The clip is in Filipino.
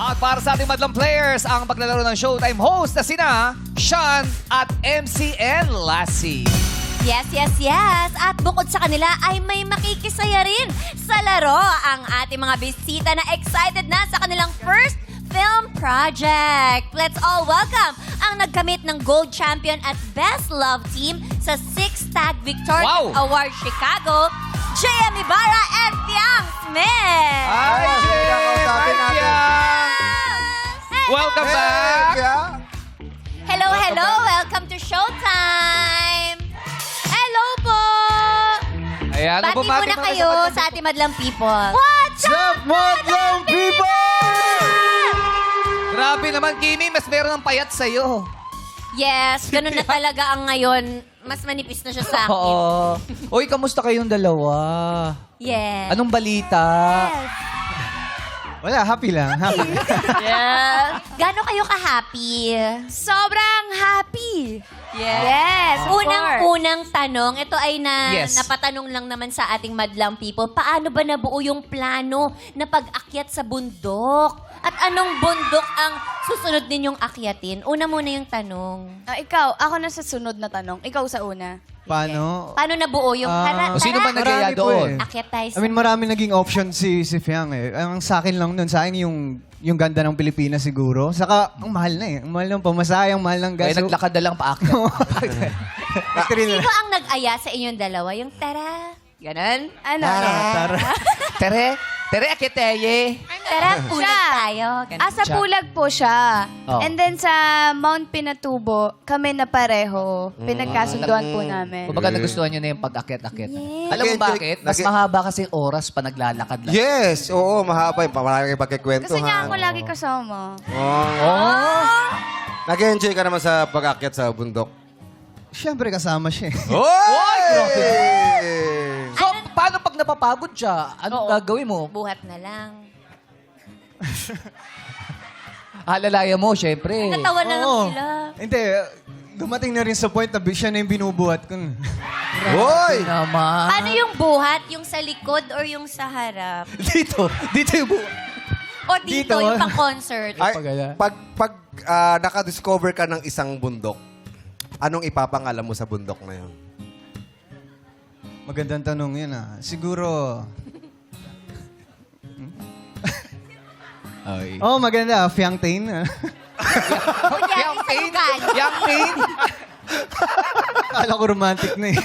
At para sa ating madlang players, ang maglalaro ng Showtime host na sina Sean at MCN Lassie. Yes, yes, yes. At bukod sa kanila ay may makikisaya rin sa laro ang ating mga bisita na excited na sa kanilang first film project. Let's all welcome ang nagkamit ng Gold Champion at Best Love Team sa 6th Tag Victorious Award Chicago, JM Ibarra and Fiang Smith. Hi, Fiang! Welcome back! Hello, hello. Welcome to Showtime. Hello po. Ayan, Bati muna kayo sa ating madlang people. What's Sup, madlang people! Grabe naman, Kimi. Mas meron ng payat sa'yo. Yes, ganun na talaga ang ngayon. Mas manipis na siya sa akin. Oo. Uy, kamusta kayong dalawa? Yes. Anong balita? Wala, happy lang. Happy. Yes. Gano'n kayo ka-happy? Sobrang happy. Yes. Unang-unang tanong, ito ay Yes. napatanong lang naman sa ating madlang people. Paano ba nabuo yung plano na pag-akyat sa bundok? At anong bundok ang susunod ninyong akyatin? Una muna yung tanong. Ikaw, ako na sa sunod na tanong. Ikaw sa una. Paano? Paano nabuo yung... O sino ba nagaya Marami po doon? eh. Akyat tayo I mean, marami naging option si Fiang eh. Ang sa akin lang nun, sa akin yung ganda ng Pilipinas siguro. Saka, ang mahal na eh. Ang mahal ng pamasahe, ang mahal ng gas. Ay, naglakad na lang paakyat. Sino ang nag-aya sa inyong dalawa? Yung tara. Ganon? Ano? Tara. Tere, akiteye. Tara, pulag Siya. tayo. Ganon. Sa Pulag po siya. Oh. And then sa Mount Pinatubo, kami na pareho. Pinagkasunduan po namin. Kumbaga nagustuhan nyo na yung pag-akyat-akyat. Alam mo Nag-enjoy- bakit? Mas mahaba kasi oras pa naglalakad lang. Yes, oo, mahaba yung maraming pagkikwentuhan. Gusto niya ako lagi kasama. Nag-enjoy ka naman sa pag-akyat sa bundok. Siyempre, kasama siya eh. Grabe! So, paano pag napapagod siya? Anong gagawin mo? Buhat na lang. Alalaya mo, syempre. Natawa na lang Oo. sila. Hindi, dumating na rin sa point na siya na yung binubuhat ko. Hoy! Naman. Paano yung buhat? Yung sa likod or yung sa harap? Dito yung buhat. O dito, Dito. yung pang-concert? Ay, Pagala. pag nakadiscover ka ng isang bundok, anong ipapangalan mo sa bundok na yun? Magandang tanong yun ah. Siguro... Ay. Oh, maganda. Fiang Tain. Kunyari sa lugar. Young Pain. Akala ko romantic na eh.